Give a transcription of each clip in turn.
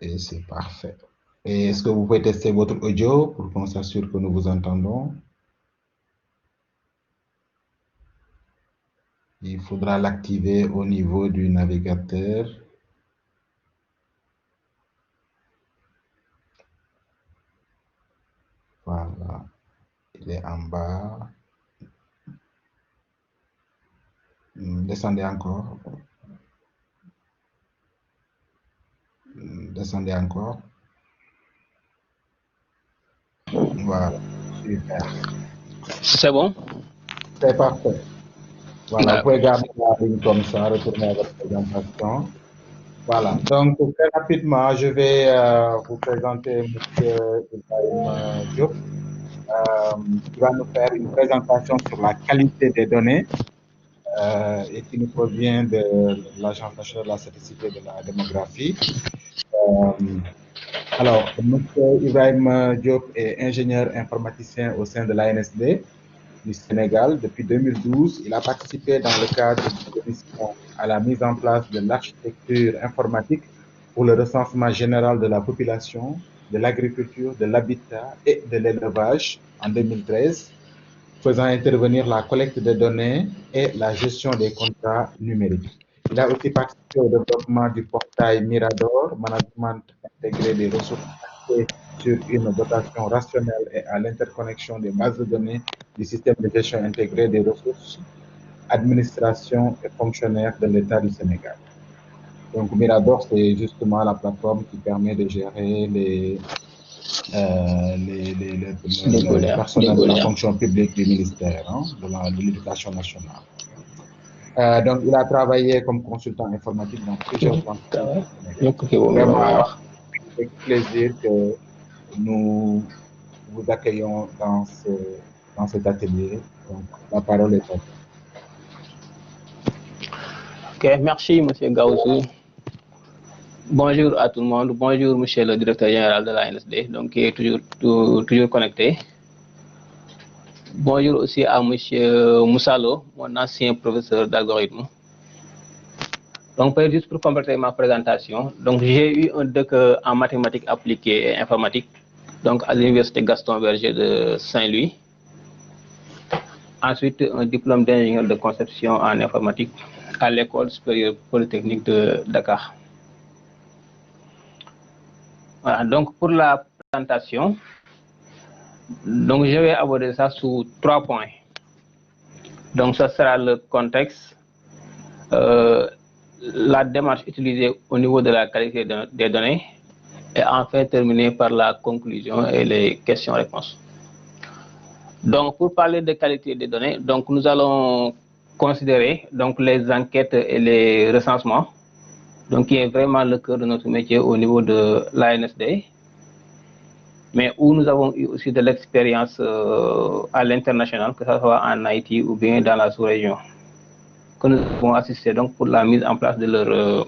Et c'est parfait. Et est-ce que vous pouvez tester votre audio pour qu'on s'assure que nous vous entendons? Il faudra l'activer au niveau du navigateur. Voilà. Il est en bas. Descendez encore. Descendez encore. Voilà. Super. C'est bon? C'est parfait. Voilà, vous pouvez garder la ligne comme ça, retourner à votre présentation. Voilà, donc très rapidement, je vais vous présenter M. Ibrahim Diop, qui va nous faire une présentation sur la qualité des données et qui nous provient de l'Agence nationale de la statistique et de la démographie. Alors, M. Ibrahim Diop est ingénieur informaticien au sein de l'ANSD du Sénégal depuis 2012. Il a participé dans le cadre de l'émission à la mise en place de l'architecture informatique pour le recensement général de la population, de l'agriculture, de l'habitat et de l'élevage en 2013, faisant intervenir la collecte de données et la gestion des contrats numériques. Il a aussi participé au développement du portail Mirador, management intégré des ressources axées sur une dotation rationnelle et à l'interconnexion des bases de données du système de gestion intégré des ressources, administration et fonctionnaires de l'État du Sénégal. Donc, Mirador, c'est justement la plateforme qui permet de gérer les personnel de la fonction publique du ministère de l'Éducation nationale. Donc, il a travaillé comme consultant informatique dans plusieurs entreprises du Sénégal. Vraiment, avec plaisir que nous vous accueillons dans cet atelier. Donc, la parole est à vous. Ok, merci, M. Gaoussou. Bonjour à tout le monde. Bonjour, monsieur le directeur général de l'ANSD, donc qui est toujours connecté. Bonjour aussi à monsieur Moussalo, mon ancien professeur d'algorithme. Donc, juste pour compléter ma présentation, donc j'ai eu un DEC en mathématiques appliquées et informatique, donc à l'université Gaston Berger de Saint-Louis. Ensuite, un diplôme d'ingénieur de conception en informatique à l'école supérieure polytechnique de Dakar. Voilà, donc pour la présentation, donc je vais aborder ça sous 3 points. Donc ça sera le contexte, la démarche utilisée au niveau de la qualité des données et enfin terminer par la conclusion et les questions-réponses. Donc pour parler de qualité des données, donc nous allons considérer donc les enquêtes et les recensements, donc qui est vraiment le cœur de notre métier au niveau de l'ANSD, mais où nous avons eu aussi de l'expérience à l'international, que ce soit en Haïti ou bien dans la sous-région, que nous avons assisté donc pour la mise en place de leur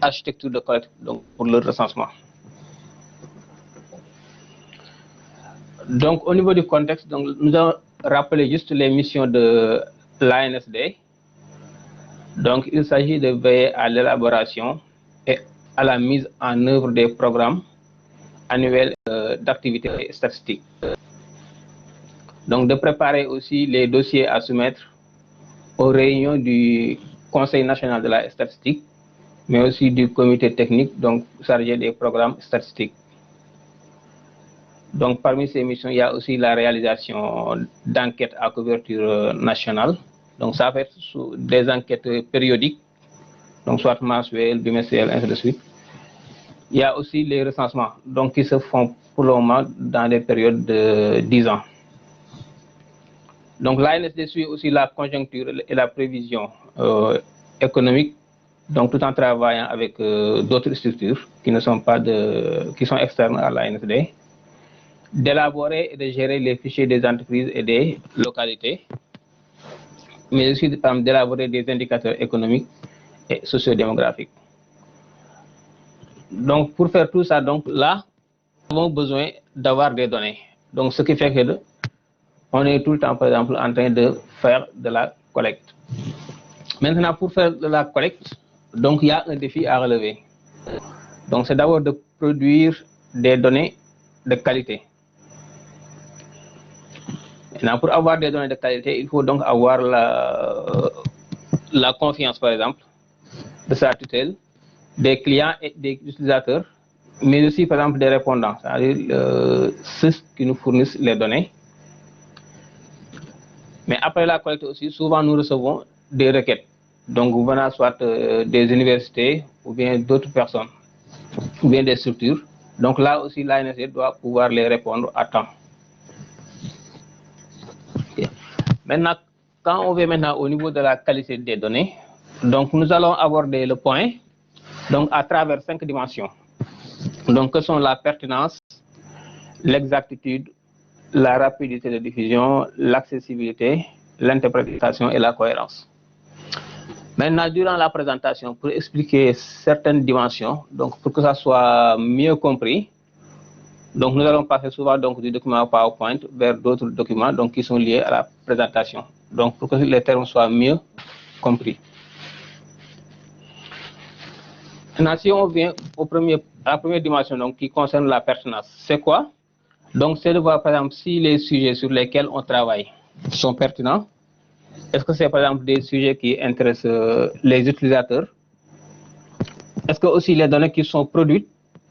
architecture de collecte, donc pour leur recensement. Donc au niveau du contexte, donc, nous allons rappeler juste les missions de l'ANSD. Donc il s'agit de veiller à l'élaboration et à la mise en œuvre des programmes annuels d'activités statistiques. Donc de préparer aussi les dossiers à soumettre aux réunions du Conseil national de la statistique, mais aussi du comité technique donc chargé des programmes statistiques. Donc parmi ces missions, il y a aussi la réalisation d'enquêtes à couverture nationale. Donc ça fait des enquêtes périodiques, donc soit mensuelles, bimestrielles, ainsi de suite. Il y a aussi les recensements, donc qui se font pour le moment dans des périodes de 10 ans. Donc l'ANSD suit aussi la conjoncture et la prévision économique, donc tout en travaillant avec d'autres structures qui ne sont pas qui sont externes à l'ANSD, d'élaborer et de gérer les fichiers des entreprises et des localités, mais aussi d'élaborer des indicateurs économiques et sociodémographiques. Donc pour faire tout ça, donc là, nous avons besoin d'avoir des données. Donc ce qui fait que on est tout le temps, par exemple, en train de faire de la collecte. Maintenant, pour faire de la collecte, donc il y a un défi à relever. Donc, c'est d'abord de produire des données de qualité. Maintenant, pour avoir des données de qualité, il faut donc avoir la confiance, par exemple, de sa tutelle, des clients et des utilisateurs, mais aussi, par exemple, des répondants, c'est-à-dire ceux qui nous fournissent les données. Mais après la collecte aussi, souvent nous recevons des requêtes, donc venant soit des universités ou bien d'autres personnes, ou bien des structures. Donc là aussi, l'ANSD doit pouvoir les répondre à temps. Okay. Maintenant, quand on va maintenant au niveau de la qualité des données, donc nous allons aborder le point donc à travers 5 dimensions. Donc, que sont la pertinence, l'exactitude, la rapidité de diffusion, l'accessibilité, l'interprétation et la cohérence. Maintenant, durant la présentation, pour expliquer certaines dimensions, donc pour que ça soit mieux compris, donc nous allons passer souvent donc, du document PowerPoint vers d'autres documents donc, qui sont liés à la présentation. Donc pour que les termes soient mieux compris. Maintenant, si on vient à la première dimension donc, qui concerne la pertinence, c'est quoi? Donc c'est de voir par exemple si les sujets sur lesquels on travaille sont pertinents. Est-ce que c'est par exemple des sujets qui intéressent les utilisateurs? Est-ce que aussi les données qui sont produites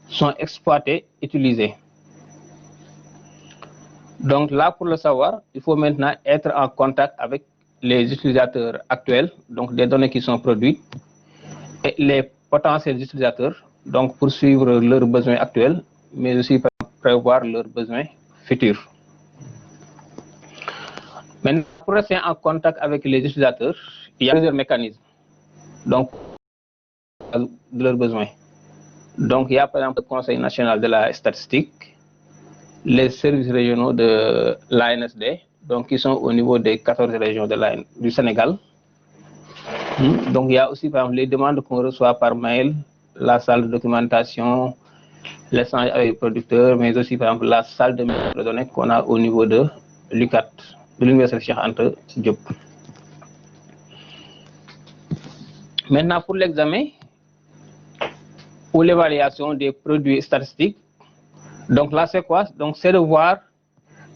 sont exploitées, utilisées? Donc là, pour le savoir, il faut maintenant être en contact avec les utilisateurs actuels, donc des données qui sont produites, et les potentiels utilisateurs, donc pour suivre leurs besoins actuels, mais aussi pour prévoir leurs besoins futurs. Maintenant, pour rester en contact avec les utilisateurs, il y a plusieurs mécanismes donc, de leurs besoins. Donc, il y a par exemple le Conseil national de la statistique, les services régionaux de l'ANSD, donc qui sont au niveau des 14 régions du Sénégal. Donc, il y a aussi par exemple les demandes qu'on reçoit par mail, la salle de documentation, l'échange avec les producteurs, mais aussi par exemple la salle de données qu'on a au niveau de l'UCAT, de l'Université Cheikh Anta Diop. Maintenant, pour l'examen ou l'évaluation des produits statistiques, donc là, c'est quoi? Donc, c'est de voir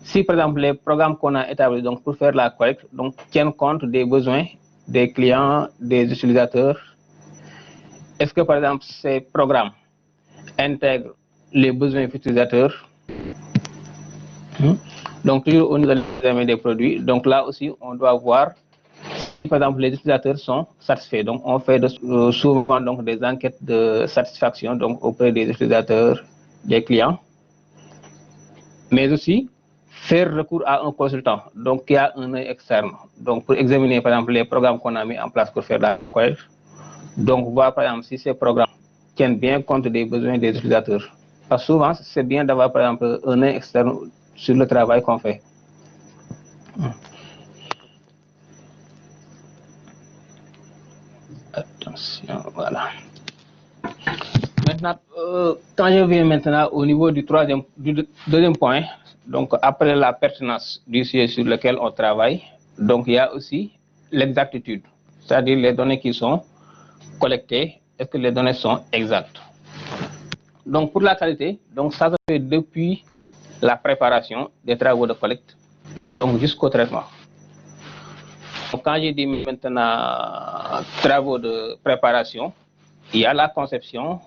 si, par exemple, les programmes qu'on a établis donc, pour faire la collecte donc, tiennent compte des besoins des clients, des utilisateurs. Est-ce que, par exemple, ces programmes intègrent les besoins utilisateurs? Donc, toujours au niveau de l'examen des produits. Donc, là aussi, on doit voir si, par exemple, les utilisateurs sont satisfaits. Donc, on fait souvent donc, des enquêtes de satisfaction donc, auprès des utilisateurs, des clients. Mais aussi, faire recours à un consultant, donc qui a un œil externe, donc pour examiner par exemple les programmes qu'on a mis en place pour faire la collecte, donc voir par exemple si ces programmes tiennent bien compte des besoins des utilisateurs. Parce que souvent, c'est bien d'avoir par exemple un œil externe sur le travail qu'on fait. Attention, voilà. Maintenant, quand je viens maintenant au niveau du deuxième point, donc après la pertinence du sujet sur lequel on travaille, donc il y a aussi l'exactitude, c'est-à-dire les données qui sont collectées, est-ce que les données sont exactes? Donc pour la qualité, donc ça se fait depuis la préparation des travaux de collecte, donc jusqu'au traitement. Donc quand j'ai dit maintenant travaux de préparation, il y a la conception,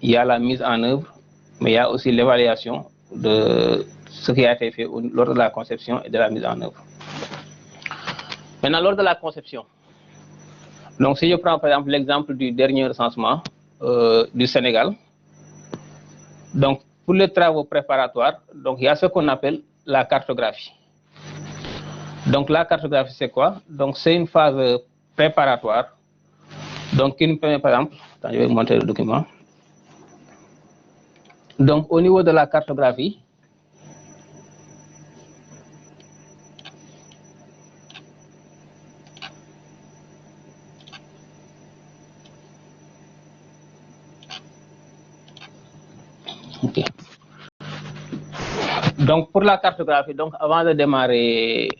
il y a la mise en œuvre, mais il y a aussi l'évaluation de ce qui a été fait lors de la conception et de la mise en œuvre. Maintenant, lors de la conception, donc si je prends par exemple l'exemple du dernier recensement du Sénégal, donc pour les travaux préparatoires, donc il y a ce qu'on appelle la cartographie. Donc la cartographie, c'est quoi? Donc c'est une phase préparatoire, donc qui nous permet par exemple, attends, je vais vous montrer le document. Donc, au niveau de la cartographie, okay. Donc, pour la cartographie, donc avant de démarrer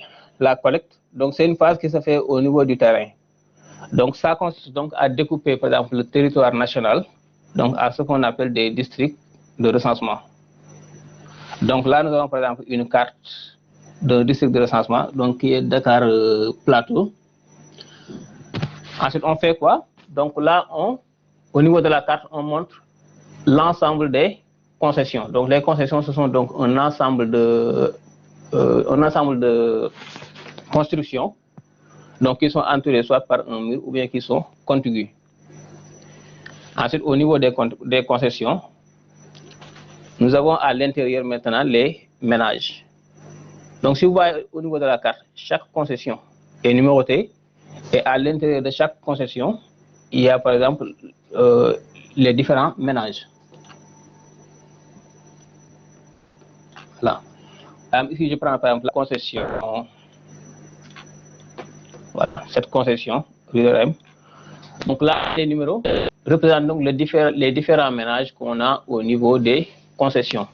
la collecte, donc c'est une phase qui se fait au niveau du terrain. Donc, ça consiste donc à découper, par exemple, le territoire national, donc à ce qu'on appelle des districts de recensement. Donc là, nous avons par exemple une carte d'un district de recensement, donc qui est Dakar Plateau. Ensuite, on fait quoi? Donc là, au niveau de la carte, on montre l'ensemble des concessions. Donc les concessions, ce sont donc un ensemble de constructions, donc qui sont entourées soit par un mur ou bien qui sont contiguës. Ensuite, au niveau des concessions, nous avons à l'intérieur maintenant les ménages. Donc si vous voyez au niveau de la carte, chaque concession est numérotée et à l'intérieur de chaque concession, il y a par exemple les différents ménages. Là. Ici, je prends par exemple la concession. Voilà, cette concession, donc là, les numéros représentent donc les différents ménages qu'on a au niveau des concessions.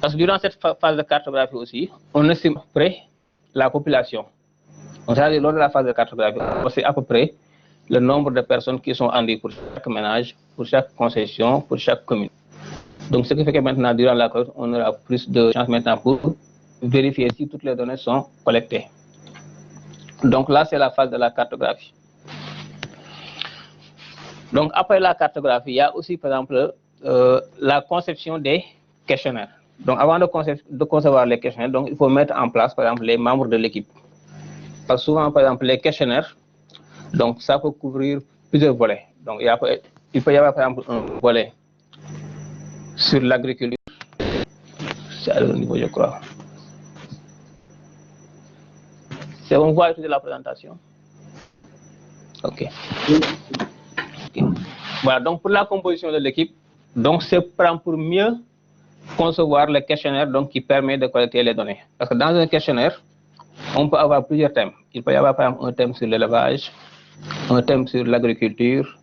Parce que durant cette phase de cartographie aussi, on estime à peu près la population. Donc, c'est-à-dire lors de la phase de cartographie, on sait à peu près le nombre de personnes qui sont endeuillées pour chaque ménage, pour chaque concession, pour chaque commune. Donc, ce qui fait que maintenant, durant la collecte, on aura plus de chance maintenant pour vérifier si toutes les données sont collectées. Donc là, c'est la phase de la cartographie. Donc après la cartographie, il y a aussi, par exemple, la conception des questionnaires. Donc avant de concevoir les questionnaires, donc, il faut mettre en place, par exemple, les membres de l'équipe. Parce que souvent, par exemple, les questionnaires, donc ça peut couvrir plusieurs volets. Donc il peut y avoir, par exemple, un volet sur l'agriculture. C'est à ce niveau, je crois. C'est bon, vous voyez toute la présentation. Ok. Voilà, donc pour la composition de l'équipe, donc c'est pour mieux concevoir le questionnaire donc, qui permet de collecter les données. Parce que dans un questionnaire, on peut avoir plusieurs thèmes. Il peut y avoir par exemple un thème sur l'élevage, un thème sur l'agriculture,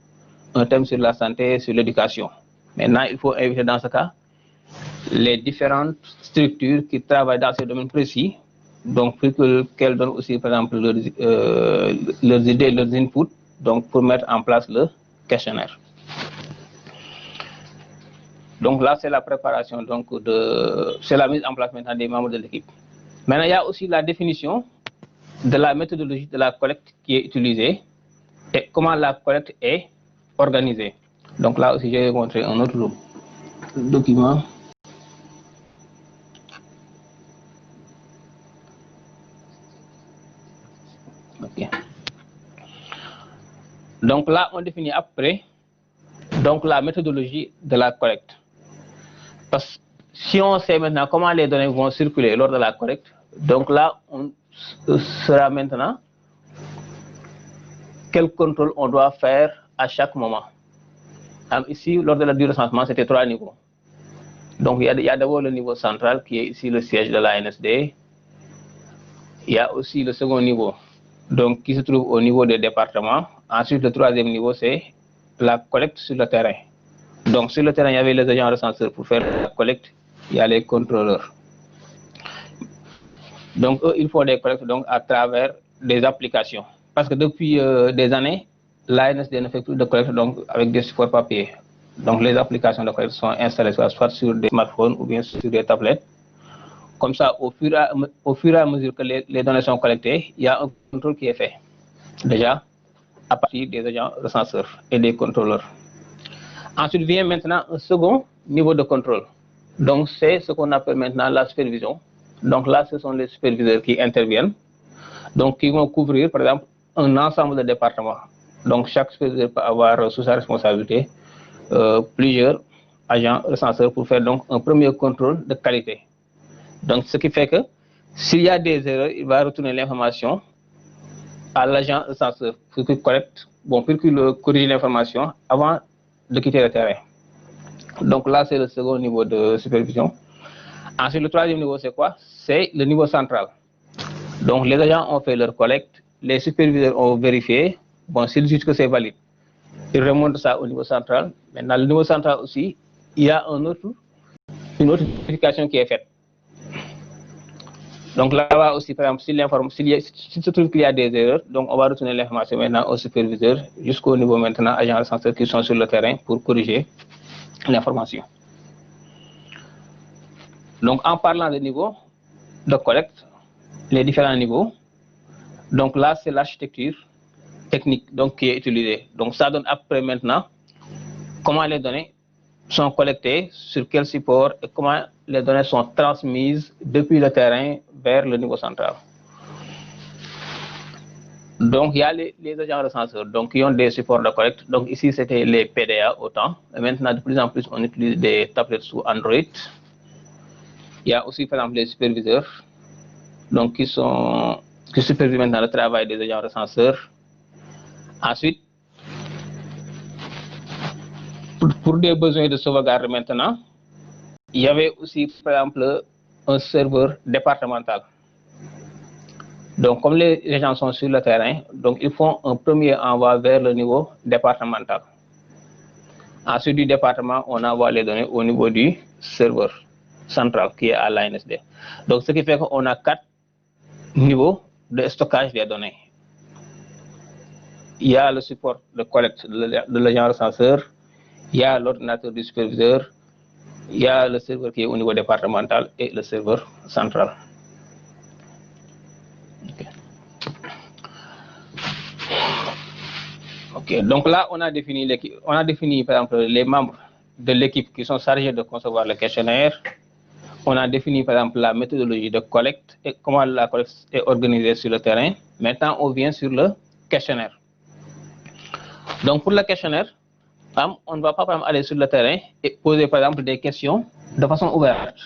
un thème sur la santé, sur l'éducation. Maintenant, il faut éviter dans ce cas les différentes structures qui travaillent dans ces domaines précis, donc pour qu'elles donnent aussi par exemple leurs idées, leurs inputs, donc pour mettre en place le questionnaire. Donc là, c'est la préparation, donc c'est la mise en place maintenant des membres de l'équipe. Maintenant, il y a aussi la définition de la méthodologie de la collecte qui est utilisée et comment la collecte est organisée. Donc là aussi, je vais montrer un autre document. Okay. Donc là, on définit après donc, la méthodologie de la collecte. Parce que si on sait maintenant comment les données vont circuler lors de la collecte, donc là, on sera maintenant quel contrôle on doit faire à chaque moment. Ici, lors de la du recensement, c'était 3 niveaux. Donc, il y a d'abord le niveau central qui est ici le siège de l'ANSD. Il y a aussi le second niveau, donc qui se trouve au niveau des départements. Ensuite, le troisième niveau, c'est la collecte sur le terrain. Donc, sur le terrain, il y avait les agents recenseurs pour faire la collecte. Il y a les contrôleurs. Donc, eux, ils font des collectes donc, à travers des applications. Parce que depuis des années, l'ANSD ne fait plus de collecte donc, avec des supports papier. Donc, les applications de collecte sont installées soit sur des smartphones ou bien sur des tablettes. Comme ça, au fur et à mesure que les données sont collectées, il y a un contrôle qui est fait. Déjà, à partir des agents recenseurs et des contrôleurs. Ensuite vient maintenant un second niveau de contrôle. Donc, c'est ce qu'on appelle maintenant la supervision. Donc là, ce sont les superviseurs qui interviennent, donc qui vont couvrir, par exemple, un ensemble de départements. Donc, chaque superviseur peut avoir sous sa responsabilité plusieurs agents recenseurs pour faire donc un premier contrôle de qualité. Donc, ce qui fait que s'il y a des erreurs, il va retourner l'information à l'agent recenseur pour qu'il corrige l'information avant de quitter le terrain. Donc là, c'est le second niveau de supervision. Ensuite, le troisième niveau, c'est quoi? C'est le niveau central. Donc, les agents ont fait leur collecte, les superviseurs ont vérifié. Bon, s'ils jugent que c'est valide, ils remontent ça au niveau central. Maintenant, le niveau central aussi, il y a une autre vérification qui est faite. Donc là-bas aussi, par exemple, s'il se trouve qu'il y a des erreurs, donc on va retourner l'information maintenant au superviseur jusqu'au niveau maintenant agents recenseurs qui sont sur le terrain pour corriger l'information. Donc en parlant de niveau de collecte, les différents niveaux, donc là c'est l'architecture technique donc, qui est utilisée. Donc ça donne après maintenant comment les données sont collectées, sur quel support et comment les données sont transmises depuis le terrain vers le niveau central. Donc il y a les agents recenseurs donc, qui ont des supports de collecte. Donc ici c'était les PDA autant. Et maintenant de plus en plus on utilise des tablettes sous Android. Il y a aussi par exemple les superviseurs donc, qui supervisent maintenant le travail des agents recenseurs. Ensuite, pour des besoins de sauvegarde maintenant, il y avait aussi par exemple un serveur départemental. Donc comme les gens sont sur le terrain, donc ils font un premier envoi vers le niveau départemental. Ensuite du département, on envoie les données au niveau du serveur central qui est à l'ANSD. Donc ce qui fait qu'on a 4 niveaux de stockage des données. Il y a le support de collecte de l'agent recenseur, il y a l'ordinateur du superviseur, il y a le serveur qui est au niveau départemental et le serveur central. Ok, donc là on a défini par exemple les membres de l'équipe qui sont chargés de concevoir le questionnaire. On a défini par exemple la méthodologie de collecte et comment la collecte est organisée sur le terrain. Maintenant on vient sur le questionnaire. Donc pour le questionnaire, on ne va pas aller sur le terrain et poser par exemple des questions de façon ouverte.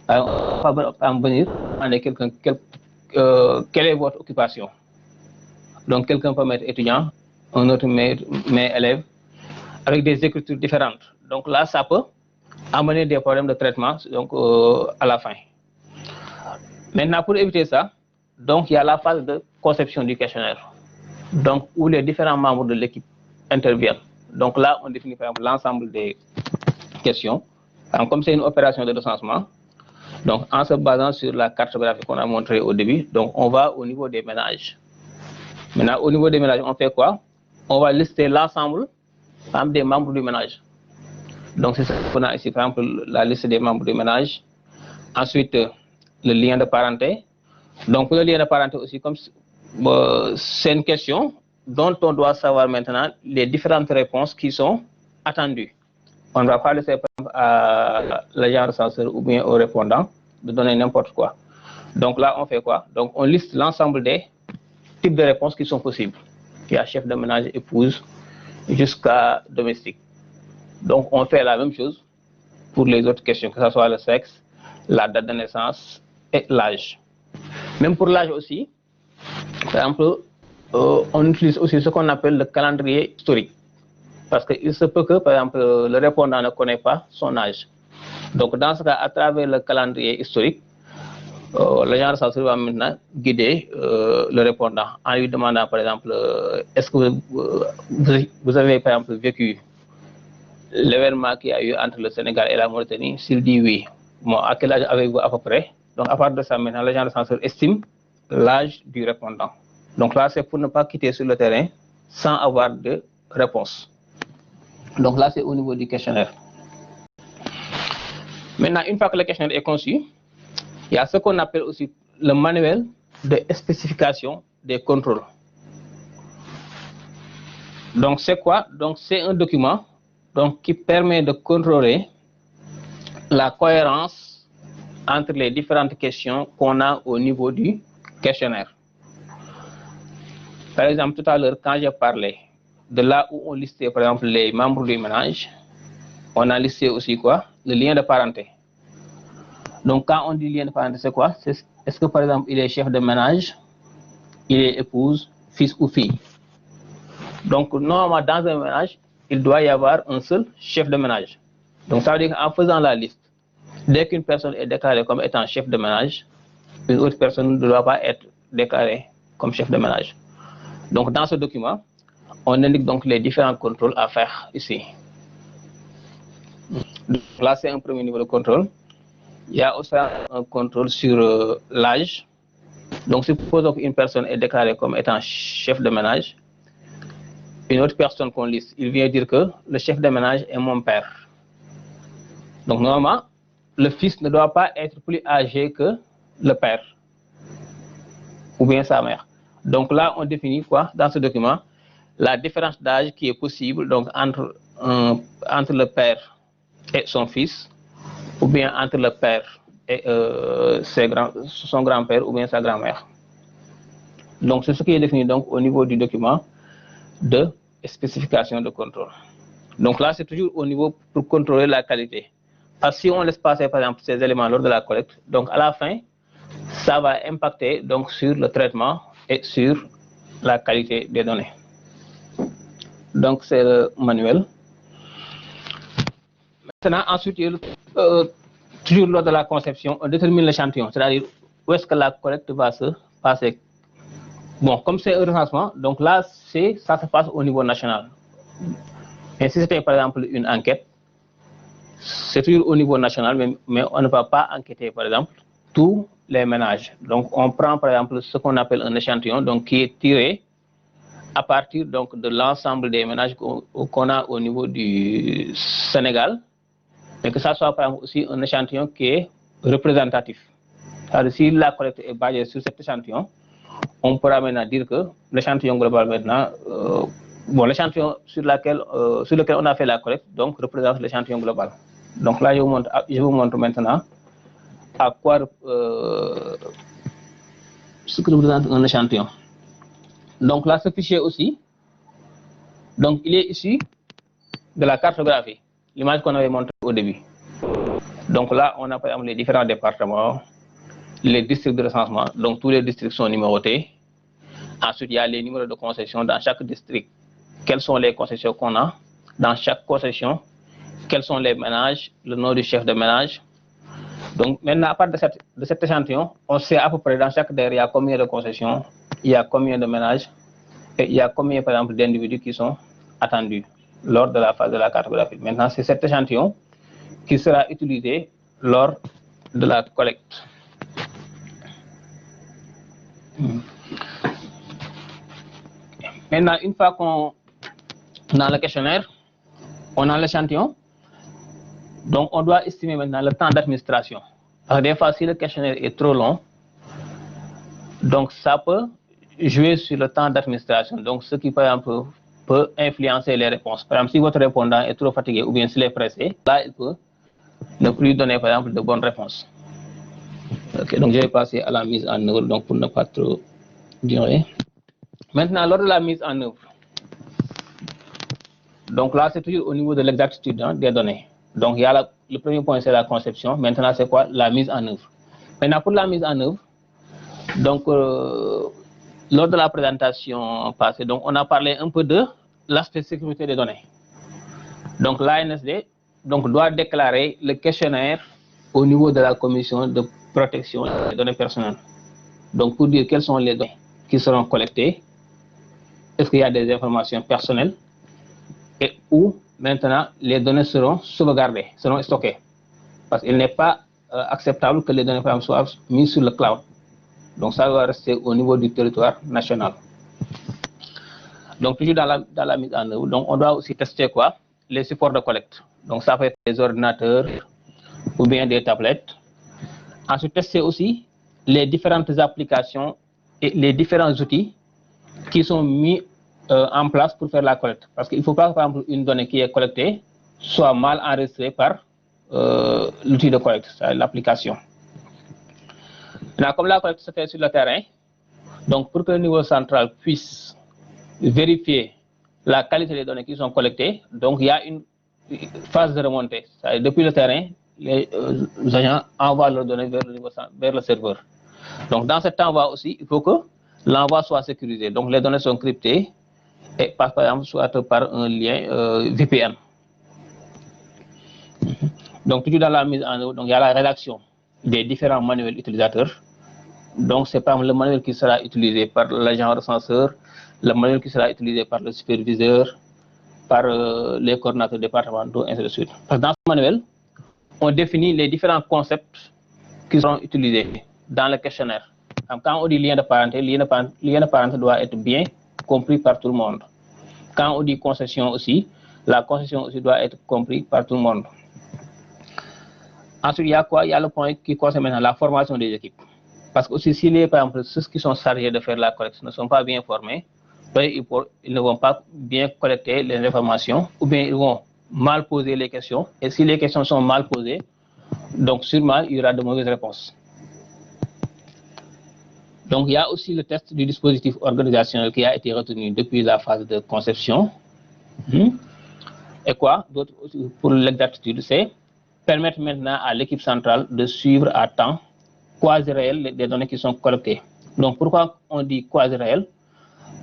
On va pas venir demander quelqu'un quelle est votre occupation. Donc quelqu'un peut mettre étudiant, un autre met élève, avec des écritures différentes. Donc là, ça peut amener des problèmes de traitement donc, à la fin. Maintenant, pour éviter ça, donc il y a la phase de conception du questionnaire, donc où les différents membres de l'équipe interviennent. Donc là, on définit par exemple l'ensemble des questions. Alors, comme c'est une opération de recensement, donc en se basant sur la cartographie qu'on a montrée au début, donc on va au niveau des ménages. Maintenant, au niveau des ménages, on fait quoi? On va lister l'ensemble des membres du ménage. Donc c'est ça qu'on a ici, par exemple, la liste des membres du ménage. Ensuite, le lien de parenté. Donc pour le lien de parenté aussi, comme c'est une question dont on doit savoir maintenant les différentes réponses qui sont attendues. On ne va pas laisser à l'agent recenseur ou bien au répondant de donner n'importe quoi. Donc là, on fait quoi? Donc on liste l'ensemble des types de réponses qui sont possibles. Il y a chef de ménage, épouse, jusqu'à domestique. Donc on fait la même chose pour les autres questions, que ce soit le sexe, la date de naissance et l'âge. Même pour l'âge aussi, par exemple, on utilise aussi ce qu'on appelle le calendrier historique. Parce qu'il se peut que, par exemple, le répondant ne connaît pas son âge. Donc dans ce cas, à travers le calendrier historique, l'agent recenseur va maintenant guider le répondant en lui demandant, par exemple, est-ce que vous avez, par exemple, vécu l'événement qu'il y a eu entre le Sénégal et la Mauritanie? S'il dit oui, bon, à quel âge avez-vous à peu près? Donc à partir de ça, maintenant, l'agent recenseur estime l'âge du répondant. Donc là, c'est pour ne pas quitter sur le terrain sans avoir de réponse. Donc là, c'est au niveau du questionnaire. Maintenant, une fois que le questionnaire est conçu, il y a ce qu'on appelle aussi le manuel de spécification des contrôles. Donc c'est quoi? Donc c'est un document donc, qui permet de contrôler la cohérence entre les différentes questions qu'on a au niveau du questionnaire. Par exemple, tout à l'heure, quand j'ai parlé de là où on listait par exemple les membres du ménage, on a listé aussi quoi? Le lien de parenté. Donc quand on dit lien de parenté, c'est quoi? Est-ce que par exemple il est chef de ménage, il est épouse, fils ou fille? Donc normalement dans un ménage, il doit y avoir un seul chef de ménage. Donc ça veut dire qu'en faisant la liste, dès qu'une personne est déclarée comme étant chef de ménage, une autre personne ne doit pas être déclarée comme chef de ménage. Donc dans ce document, on indique donc les différents contrôles à faire ici. Donc là c'est un premier niveau de contrôle. il y a aussi un contrôle sur l'âge. Donc, supposons qu'une personne est déclarée comme étant chef de ménage. Une autre personne qu'on liste, il vient dire que le chef de ménage est mon père. Donc, normalement, le fils ne doit pas être plus âgé que le père ou bien sa mère. Donc là, on définit quoi dans ce document? La différence d'âge qui est possible donc entre le père et son fils, ou bien entre le père et son grand-père ou bien sa grand-mère. Donc c'est ce qui est défini donc au niveau du document de spécification de contrôle. Donc là, c'est toujours au niveau pour contrôler la qualité. Parce que si on laisse passer par exemple ces éléments lors de la collecte, donc à la fin, ça va impacter donc sur le traitement et sur la qualité des données. Donc c'est le manuel. Maintenant, ensuite, toujours lors de la conception, on détermine l'échantillon, c'est-à-dire où est-ce que la collecte va se passer. Bon, comme c'est un recensement, donc là, ça se passe au niveau national. Et si c'était par exemple une enquête, c'est toujours au niveau national, mais on ne va pas enquêter par exemple tous les ménages. Donc on prend par exemple ce qu'on appelle un échantillon, donc qui est tiré à partir donc de l'ensemble des ménages qu'on a au niveau du Sénégal, mais que ça soit par exemple aussi un échantillon qui est représentatif. C'est-à-dire si la collecte est basée sur cet échantillon, on pourra maintenant dire que l'échantillon global maintenant, bon, l'échantillon sur lequel on a fait la collecte, donc représente l'échantillon global. Donc là, je vous montre maintenant à quoi ce que représente un échantillon. Donc là, ce fichier aussi, donc il est issu de la cartographie, l'image qu'on avait montrée au début. Donc là, on a par exemple les différents départements, les districts de recensement, donc tous les districts sont numérotés. Ensuite, il y a les numéros de concession dans chaque district. Quelles sont les concessions qu'on a dans chaque concession? Quels sont les ménages? Le nom du chef de ménage. Donc maintenant, à partir de cet échantillon, on sait à peu près dans chaque DER, il y a combien de concessions, il y a combien de ménages, et il y a combien, par exemple, d'individus qui sont attendus lors de la phase de la cartographie. Maintenant, c'est cet échantillon qui sera utilisé lors de la collecte. Maintenant, une fois qu'on a le questionnaire, on a l'échantillon, donc on doit estimer maintenant le temps d'administration. Parce que des fois, si le questionnaire est trop long, donc ça peut jouer sur le temps d'administration. Donc ce qui, par exemple, peut influencer les réponses. Par exemple, si votre répondant est trop fatigué ou bien s'il est pressé, là, il peut ne plus donner, par exemple, de bonnes réponses. Ok, donc je vais passer à la mise en œuvre, donc pour ne pas trop durer. Maintenant, lors de la mise en œuvre, donc là, c'est toujours au niveau de l'exactitude des données. Donc, il y a le premier point, c'est la conception. Maintenant, c'est quoi? La mise en œuvre. Maintenant, pour la mise en œuvre, donc, lors de la présentation passée, donc, on a parlé un peu de l'aspect sécurité des données. Donc, l'ANSD doit déclarer le questionnaire au niveau de la commission de protection des données personnelles. Donc, pour dire quelles sont les données qui seront collectées, est-ce qu'il y a des informations personnelles, et où maintenant les données seront sauvegardées, seront stockées. Parce qu'il n'est pas acceptable que les données soient mises sur le cloud. Donc ça doit rester au niveau du territoire national. Donc toujours dans la mise en œuvre, donc on doit aussi tester quoi? Les supports de collecte. Donc ça peut être des ordinateurs ou bien des tablettes. Ensuite, tester aussi les différentes applications et les différents outils qui sont mis en place pour faire la collecte. Parce qu'il ne faut pas, par exemple, une donnée qui est collectée soit mal enregistrée par l'outil de collecte, c'est l'application. Comme la collecte se fait sur le terrain, donc pour que le niveau central puisse vérifier la qualité des données qui sont collectées, donc il y a une phase de remontée. Depuis le terrain, les agents envoient leurs données vers le serveur. Donc dans cet envoi aussi, il faut que l'envoi soit sécurisé. Donc les données sont cryptées et par exemple soit par un lien VPN. Donc toujours dans la mise en œuvre, donc il y a la rédaction des différents manuels utilisateurs. Donc c'est par exemple le manuel qui sera utilisé par l'agent recenseur, le manuel qui sera utilisé par le superviseur, par les coordinateurs départementaux, ainsi de suite. Parce que dans ce manuel, on définit les différents concepts qui seront utilisés dans le questionnaire. Quand on dit lien de parenté, lien de parenté doit être bien compris par tout le monde. Quand on dit concession aussi, la concession aussi doit être comprise par tout le monde. Ensuite, il y a quoi? Il y a le point qui concerne maintenant la formation des équipes. Parce que aussi, si les, par exemple, ceux qui sont chargés de faire la collecte ne sont pas bien formés, ils ne vont pas bien collecter les informations, ou bien ils vont mal poser les questions. Et si les questions sont mal posées, donc sûrement il y aura de mauvaises réponses. Donc il y a aussi le test du dispositif organisationnel qui a été retenu depuis la phase de conception. Et quoi d'autre pour l'exactitude, c'est permettre maintenant à l'équipe centrale de suivre à temps quasi réel des données qui sont collectées. Donc pourquoi on dit quasi réel?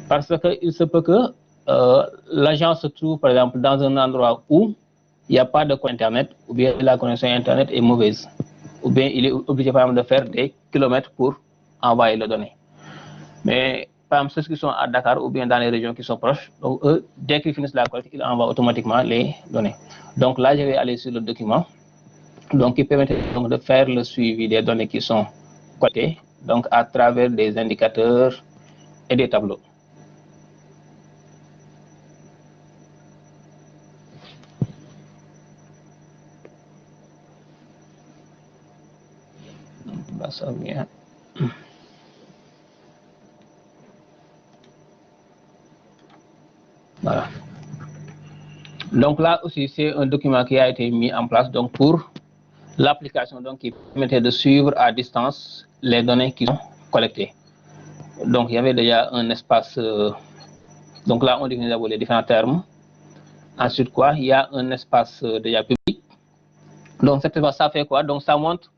Parce qu'il se peut que l'agent se trouve par exemple dans un endroit où il n'y a pas de compte internet, ou bien la connexion internet est mauvaise, ou bien il est obligé par exemple de faire des kilomètres pour envoyer les données. Mais par exemple ceux qui sont à Dakar ou bien dans les régions qui sont proches, donc eux, dès qu'ils finissent la collecte, ils envoient automatiquement les données. Donc là je vais aller sur le document, donc qui permet donc de faire le suivi des données qui sont collectées, donc à travers des indicateurs et des tableaux. Là, ça vient. Voilà. Donc là aussi, c'est un document qui a été mis en place donc pour l'application donc qui permettait de suivre à distance les données qui sont collectées. Donc il y avait déjà un espace. Donc là, on définit d'abord les différents termes. Ensuite, quoi? Il y a un espace déjà public. Donc cet espace, ça fait quoi? Donc ça montre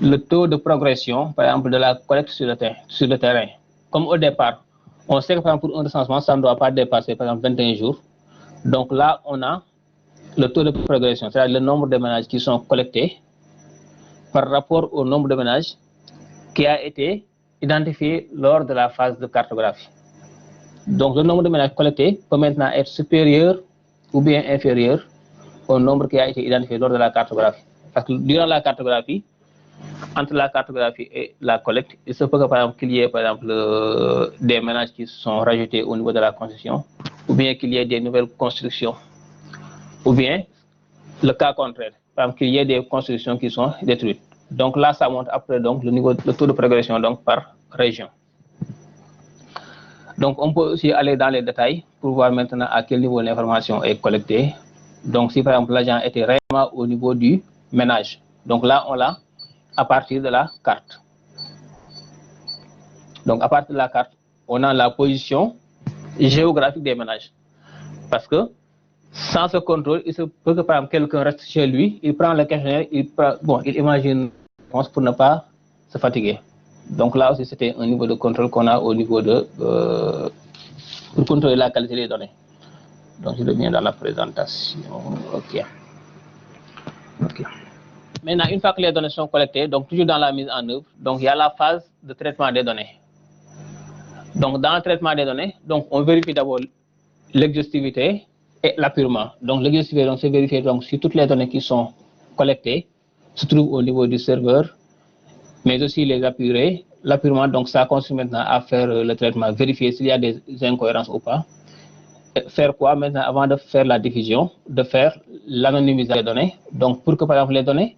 le taux de progression, par exemple, de la collecte sur le terrain. Comme au départ, on sait que par exemple, pour un recensement, ça ne doit pas dépasser par exemple 21 jours. Donc là, on a le taux de progression, c'est-à-dire le nombre de ménages qui sont collectés par rapport au nombre de ménages qui a été identifié lors de la phase de cartographie. Donc le nombre de ménages collectés peut maintenant être supérieur ou bien inférieur au nombre qui a été identifié lors de la cartographie. Parce que durant la cartographie, entre la cartographie et la collecte, il se peut que, par exemple, qu'il y ait par exemple, des ménages qui sont rajoutés au niveau de la construction, ou bien qu'il y ait des nouvelles constructions, ou bien le cas contraire, par exemple, qu'il y ait des constructions qui sont détruites. Donc là, ça montre après donc, le taux de progression donc, par région. Donc on peut aussi aller dans les détails pour voir maintenant à quel niveau l'information est collectée. Donc si par exemple l'agent était réellement au niveau du ménage, donc là on l'a à partir de la carte. Donc à partir de la carte, on a la position géographique des ménages. Parce que sans ce contrôle, il se peut que par exemple quelqu'un reste chez lui, il prend le questionnaire, il imagine pour ne pas se fatiguer. Donc là aussi c'était un niveau de contrôle qu'on a au niveau de pour contrôler la qualité des données. Donc je reviens dans la présentation. Ok. Maintenant, une fois que les données sont collectées, donc toujours dans la mise en œuvre, donc il y a la phase de traitement des données. Donc dans le traitement des données, donc on vérifie d'abord l'exhaustivité et l'appurement. Donc l'exhaustivité, c'est vérifier donc si toutes les données qui sont collectées se trouvent au niveau du serveur, mais aussi les apurer. L'appurement, donc ça consiste maintenant à faire le traitement, vérifier s'il y a des incohérences ou pas. Faire quoi maintenant avant de faire la diffusion, de faire l'anonymisation des données. Donc pour que par exemple les données,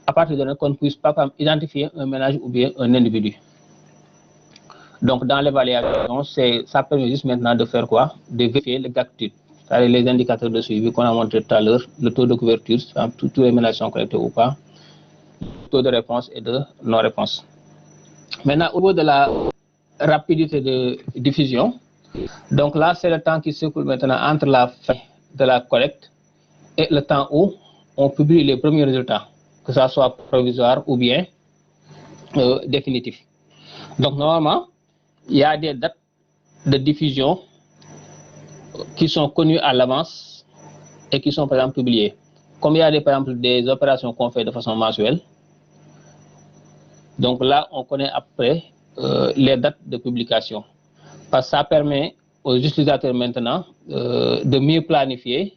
à partir de données qu'on ne puisse pas identifier un ménage ou bien un individu. Donc dans l'évaluation, ça permet juste maintenant de faire quoi? De vérifier l'exactitude, c'est-à-dire les indicateurs de suivi qu'on a montré tout à l'heure, le taux de couverture, tous les ménages sont collectés ou pas, le taux de réponse et de non-réponse. Maintenant au niveau de la rapidité de diffusion, donc là c'est le temps qui s'écoule maintenant entre la fin de la collecte et le temps où on publie les premiers résultats, que ça soit provisoire ou bien définitif. Donc normalement, il y a des dates de diffusion qui sont connues à l'avance et qui sont par exemple publiées. Comme il y a par exemple des opérations qu'on fait de façon mensuelle, donc là on connaît après les dates de publication. Parce que ça permet aux utilisateurs maintenant de mieux planifier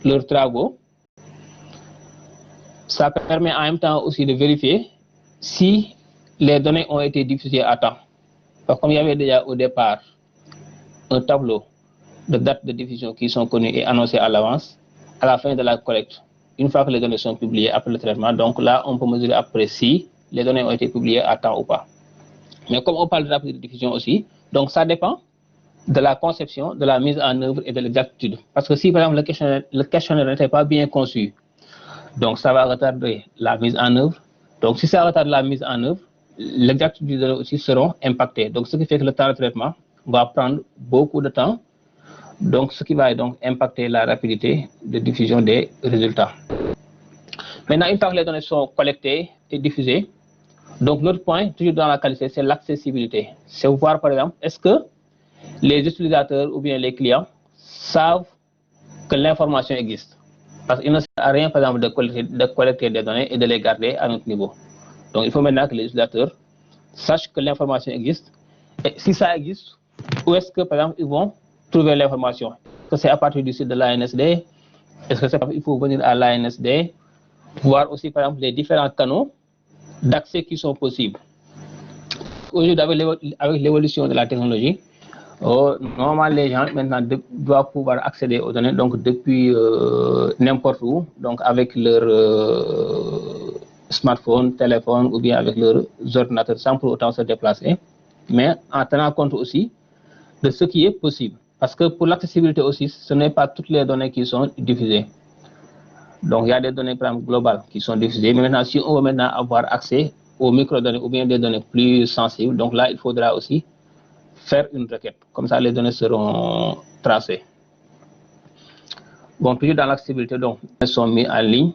leurs travaux. Ça permet en même temps aussi de vérifier si les données ont été diffusées à temps. Parce que comme il y avait déjà au départ un tableau de dates de diffusion qui sont connus et annoncés à l'avance, à la fin de la collecte, une fois que les données sont publiées après le traitement, donc là, on peut mesurer après si les données ont été publiées à temps ou pas. Mais comme on parle de rapidité de diffusion aussi, donc ça dépend de la conception, de la mise en œuvre et de l'exactitude. Parce que si, par exemple, le questionnaire n'était pas bien conçu, donc ça va retarder la mise en œuvre. Donc si ça retarde la mise en œuvre, l'exactitude des données aussi seront impactées. Donc ce qui fait que le temps de traitement va prendre beaucoup de temps. Donc ce qui va donc impacter la rapidité de diffusion des résultats. Maintenant, une fois que les données sont collectées et diffusées, donc l'autre point, toujours dans la qualité, c'est l'accessibilité. C'est voir, par exemple, est-ce que les utilisateurs ou bien les clients savent que l'information existe. Parce qu'il ne sert à rien, par exemple, de collecter des données et de les garder à notre niveau. Donc il faut maintenant que les utilisateurs sachent que l'information existe. Et si ça existe, où est-ce que, par exemple, ils vont trouver l'information? Est-ce que c'est à partir du site de l'ANSD? Est-ce que c'est il faut venir à l'ANSD? Voir aussi, par exemple, les différents canaux d'accès qui sont possibles. Aujourd'hui, avec l'évolution de la technologie, normalement, les gens maintenant doivent pouvoir accéder aux données donc depuis n'importe où, donc avec leur smartphone, téléphone ou bien avec leurs ordinateurs sans pour autant se déplacer, mais en tenant compte aussi de ce qui est possible. Parce que pour l'accessibilité aussi, ce n'est pas toutes les données qui sont diffusées. Donc il y a des données par exemple, globales qui sont diffusées, mais maintenant si on veut maintenant avoir accès aux microdonnées ou bien des données plus sensibles, donc là il faudra aussi faire une requête. Comme ça les données seront tracées. Bon, toujours dans l'accessibilité, donc elles sont mises en ligne.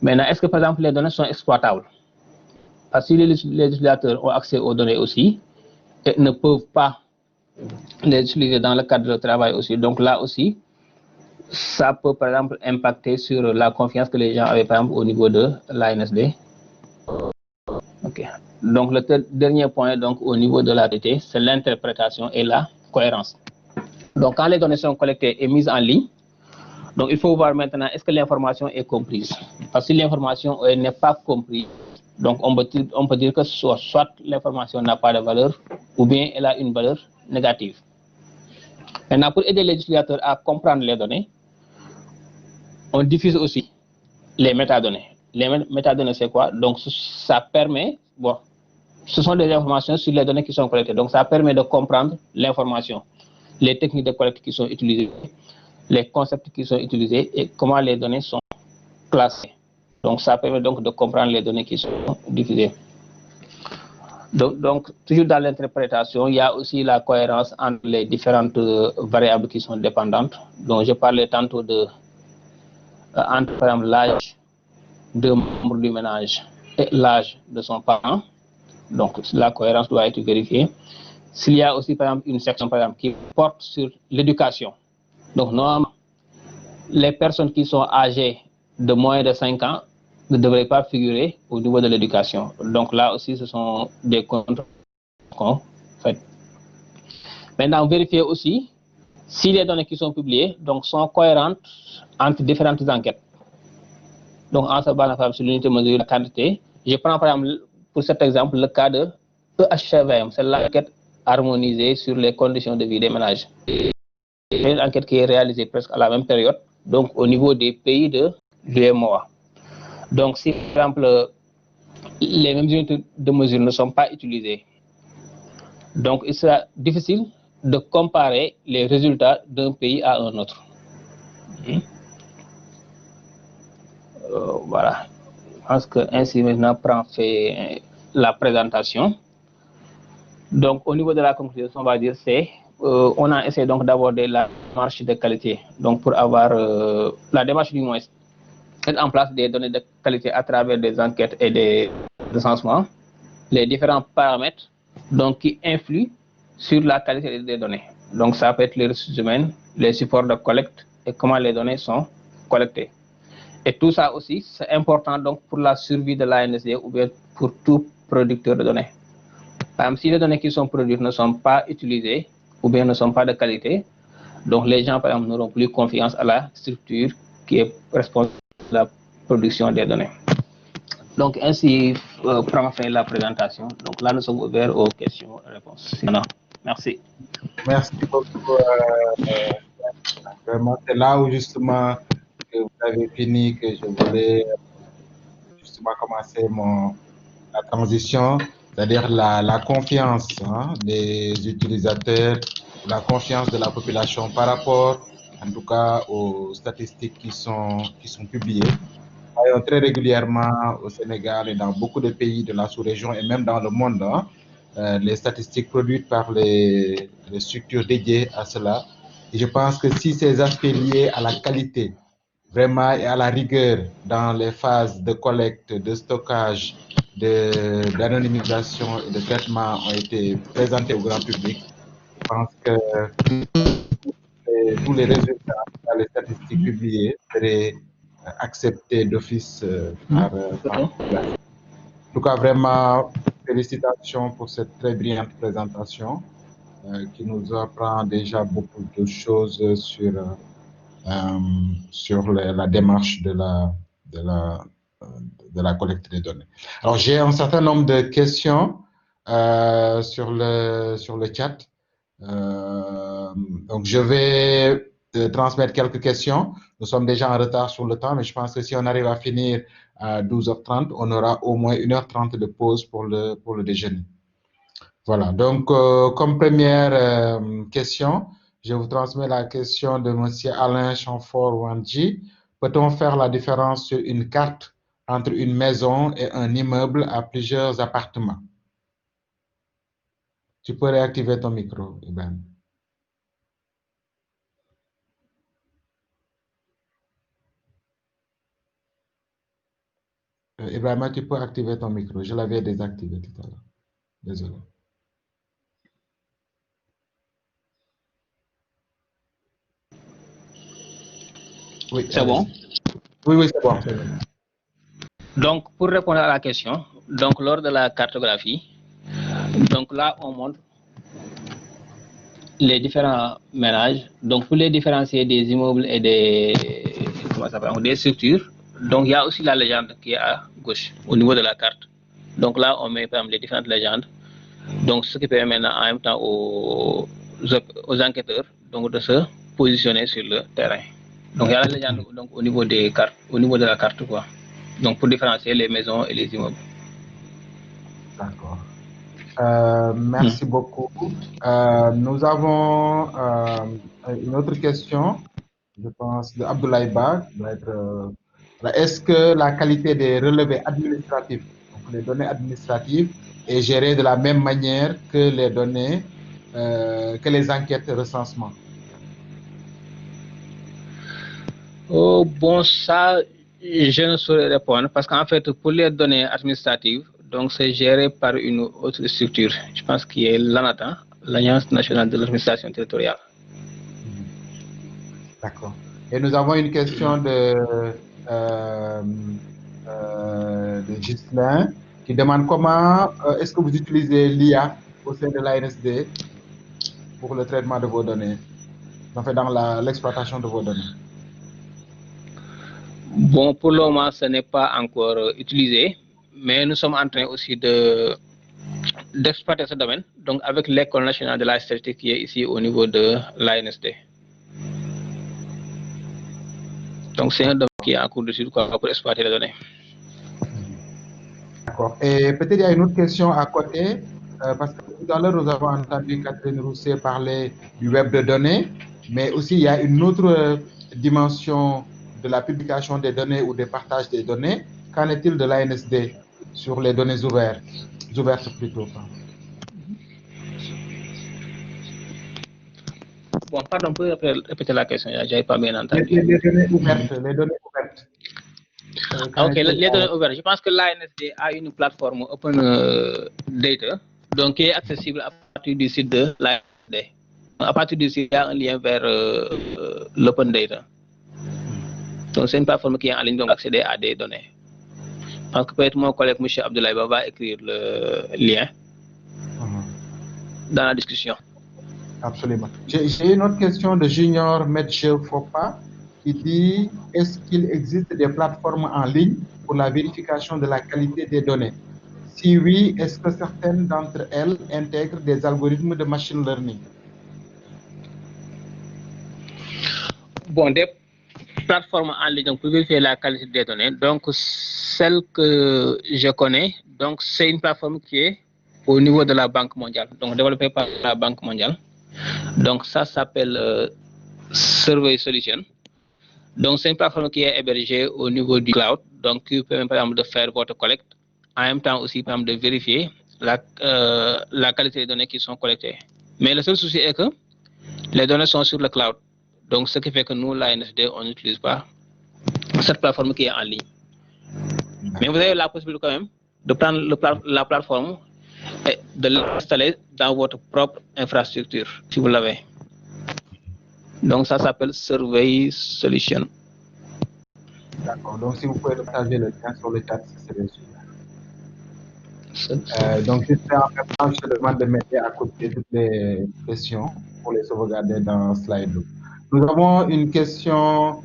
Maintenant, est-ce que par exemple les données sont exploitables? Parce que si les utilisateurs ont accès aux données aussi et ne peuvent pas les utiliser dans le cadre de travail aussi, donc là aussi, ça peut par exemple impacter sur la confiance que les gens avaient par exemple au niveau de l'ANSD. Okay. Donc le dernier point donc au niveau de la DT, c'est l'interprétation et la cohérence. Donc quand les données sont collectées et mises en ligne, donc il faut voir maintenant est-ce que l'information est comprise. Parce que si l'information n'est pas comprise, donc on peut dire que soit l'information n'a pas de valeur ou bien elle a une valeur négative. Maintenant pour aider les utilisateurs à comprendre les données, on diffuse aussi les métadonnées. Les métadonnées, c'est quoi? Donc, ça permet, bon, ce sont des informations sur les données qui sont collectées. Donc, ça permet de comprendre l'information, les techniques de collecte qui sont utilisées, les concepts qui sont utilisés et comment les données sont classées. Donc, ça permet donc de comprendre les données qui sont diffusées. Donc toujours dans l'interprétation, il y a aussi la cohérence entre les différentes variables qui sont dépendantes. Donc, je parlais tantôt de entre par exemple l'âge de membre du ménage et l'âge de son parent. Donc la cohérence doit être vérifiée. S'il y a aussi par exemple une section par exemple, qui porte sur l'éducation, donc normalement les personnes qui sont âgées de moins de 5 ans ne devraient pas figurer au niveau de l'éducation. Donc là aussi ce sont des contrôles qu'on fait. Maintenant vérifier aussi si les données qui sont publiées donc, sont cohérentes entre différentes enquêtes. Donc, en se basant sur l'unité mesure de la quantité, je prends par exemple pour cet exemple le cas de EHCVM, c'est l'enquête harmonisée sur les conditions de vie des ménages. C'est une enquête qui est réalisée presque à la même période, donc au niveau des pays de l'UEMOA. Donc, si par exemple les mêmes unités de mesure ne sont pas utilisées, donc il sera difficile de comparer les résultats d'un pays à un autre. Voilà, je pense que ainsi maintenant fait la présentation. Donc au niveau de la conclusion, on va dire c'est on a essayé donc d'aborder la démarche de qualité. Donc pour avoir la démarche du moins, mettre en place des données de qualité à travers des enquêtes et des recensements, les différents paramètres donc qui influent sur la qualité des données. Donc ça peut être les ressources humaines, les supports de collecte et comment les données sont collectées. Et tout ça aussi, c'est important donc pour la survie de l'ANSD ou bien pour tout producteur de données. Par exemple, si les données qui sont produites ne sont pas utilisées ou bien ne sont pas de qualité, donc les gens, par exemple, n'auront plus confiance à la structure qui est responsable de la production des données. Donc, ainsi, pour avoir fait la présentation, donc là, nous sommes ouverts aux questions et réponses. Merci. Merci beaucoup. Vraiment, c'est là où justement que vous avez fini que je voulais justement commencer la transition, c'est-à-dire la confiance des utilisateurs, la confiance de la population par rapport, en tout cas, aux statistiques qui sont publiées. Voyons très régulièrement au Sénégal et dans beaucoup de pays de la sous-région et même dans le monde, les statistiques produites par les structures dédiées à cela. Et je pense que si ces aspects liés à la qualité, vraiment, et à la rigueur dans les phases de collecte, de stockage, d'anonymisation et de traitement ont été présentés au grand public, je pense que tous les résultats, les statistiques publiées seraient acceptés d'office par la population. En tout cas, vraiment, félicitations pour cette très brillante présentation qui nous apprend déjà beaucoup de choses sur la démarche de la, euh, de la collecte des données. Alors, j'ai un certain nombre de questions sur le chat. Donc, je vais transmettre quelques questions. Nous sommes déjà en retard sur le temps, mais je pense que si on arrive à finir à 12h30, on aura au moins 1h30 de pause pour le déjeuner. Voilà. Donc, comme première question, je vous transmets la question de M. Alain Chamfort-Wandji. Peut-on faire la différence sur une carte entre une maison et un immeuble à plusieurs appartements? Tu peux réactiver ton micro, Ibrahim. Ibrahima, tu peux activer ton micro. Je l'avais désactivé tout à l'heure. Désolé. Oui, C'est bon? Oui, c'est bon. Donc, pour répondre à la question, donc lors de la cartographie, donc là, on montre les différents ménages. Donc, pour les différencier des immeubles et des structures, donc il y a aussi la légende qui est à gauche, au niveau de la carte. Donc là, on met par exemple les différentes légendes. Donc, ce qui permet maintenant en même temps aux enquêteurs donc, de se positionner sur le terrain. Donc, il y a la légende donc, au niveau des cartes, au niveau de la carte, quoi. Donc, pour différencier les maisons et les immeubles. D'accord. Merci beaucoup. Nous avons une autre question, je pense, de Abdoulaye Ba. Est-ce que la qualité des relevés administratifs, donc les données administratives, est gérée de la même manière que les données, que les enquêtes de recensement? Oh, bon, ça, je ne saurais répondre parce qu'en fait, pour les données administratives, donc c'est géré par une autre structure, je pense qui est l'ANATA, l'Alliance nationale de l'administration territoriale. D'accord. Et nous avons une question de Ghislain qui demande comment est-ce que vous utilisez l'IA au sein de l'ANSD pour le traitement de vos données, enfin dans l'exploitation de vos données. Bon, pour le moment, ce n'est pas encore utilisé, mais nous sommes en train aussi d'exploiter ce domaine, donc avec l'École nationale de la statistique qui est ici au niveau de l'ANSD. Donc c'est un domaine qui est en cours d'étude pour exploiter les données. D'accord. Et peut-être il y a une autre question à côté, parce que tout à l'heure, nous avons entendu Catherine Rousset parler du web de données, mais aussi il y a une autre dimension de la publication des données ou des partages des données. Qu'en est-il de l'ANSD sur les données ouvertes plutôt? Bon, pardon, vous pouvez répéter la question, je n'avais pas bien entendu. Les données ouvertes, les données ouvertes. Ok, les données ouvertes. Je pense que l'ANSD a une plateforme Open Data, donc qui est accessible à partir du site de l'ANSD. À partir du site, il y a un lien vers l'Open Data. Donc c'est une plateforme qui est en ligne, donc accéder à des données. Donc peut-être mon collègue M. Abdoulaye va écrire le lien dans la discussion. Absolument. J'ai une autre question de Junior Medje Fopa qui dit est-ce qu'il existe des plateformes en ligne pour la vérification de la qualité des données? Si oui, est-ce que certaines d'entre elles intègrent des algorithmes de machine learning? Bon, des plateformes en ligne donc, pour vérifier la qualité des données. Donc, celle que je connais, donc c'est une plateforme qui est au niveau de la Banque mondiale, donc développée par la Banque mondiale. Donc, ça s'appelle Survey Solution. Donc, c'est une plateforme qui est hébergée au niveau du cloud, donc qui permet par exemple de faire votre collecte, en même temps aussi par exemple de vérifier la qualité des données qui sont collectées. Mais le seul souci est que les données sont sur le cloud. Donc, ce qui fait que nous, l'ANSD, on n'utilise pas cette plateforme qui est en ligne. Mais vous avez la possibilité quand même de prendre la plateforme et de l'installer dans votre propre infrastructure, si vous l'avez. Donc, ça s'appelle Survey Solution. D'accord. Donc, si vous pouvez partager le lien sur le chat, ce serait super. Donc, juste en même temps, je te demande de mettre à côté toutes les questions pour les sauvegarder dans Slido. Nous avons une question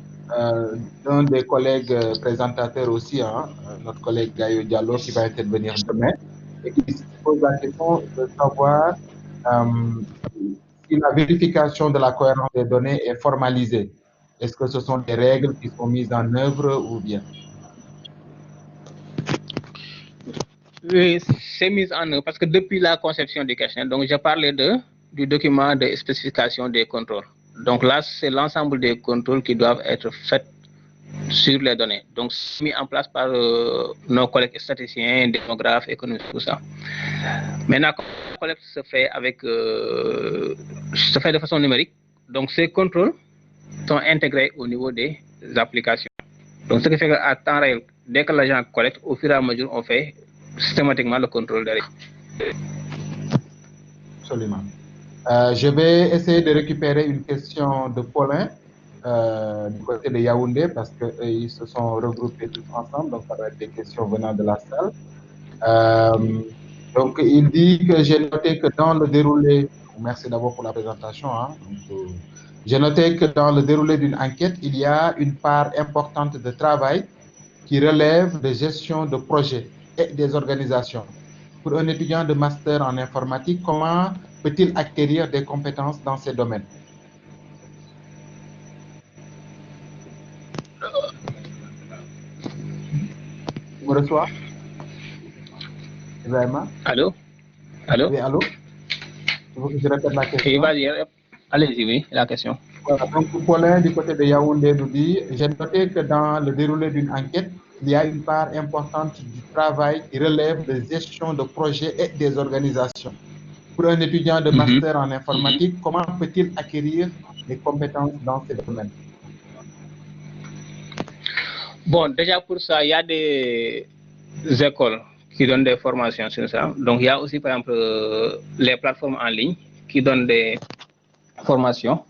d'un des collègues présentateurs aussi, hein, notre collègue Gayo Diallo, qui va intervenir demain, et qui se pose la question de savoir si la vérification de la cohérence des données est formalisée. Est-ce que ce sont des règles qui sont mises en œuvre ou bien? Oui, c'est mis en œuvre parce que depuis la conception du questionnaire, donc j'ai parlé du document de spécification des contrôles. Donc là, c'est l'ensemble des contrôles qui doivent être faits sur les données. Donc, c'est mis en place par nos collègues statisticiens, démographes, économistes, tout ça. Maintenant, la collecte se fait de façon numérique. Donc, ces contrôles sont intégrés au niveau des applications. Donc, ce qui fait qu'à temps réel, dès que l'agent collecte, au fur et à mesure, on fait systématiquement le contrôle derrière. Absolument. Je vais essayer de récupérer une question de Paulin du côté de Yaoundé parce qu'ils se sont regroupés tous ensemble, donc ça va être des questions venant de la salle. Donc, il dit que j'ai noté que dans le déroulé, merci d'abord pour la présentation, hein, j'ai noté que dans le déroulé d'une enquête, il y a une part importante de travail qui relève de gestion de projets et des organisations. Pour un étudiant de master en informatique, comment peut-il acquérir des compétences dans ces domaines? Tu me reçois? Ibrahima? Allô? Allô? Oui, allô? Tu veux que je répète la question? Oui, vas-y, allez-y, oui, la question. Voilà, donc Paulin du côté de Yaoundé nous dit, j'ai noté que dans le déroulé d'une enquête, il y a une part importante du travail qui relève de gestion de projets et des organisations. Pour un étudiant de master en informatique, comment peut-il acquérir des compétences dans ces domaines? Bon, déjà pour ça, il y a des écoles qui donnent des formations sur ça. Donc, il y a aussi, par exemple, les plateformes en ligne qui donnent des formations.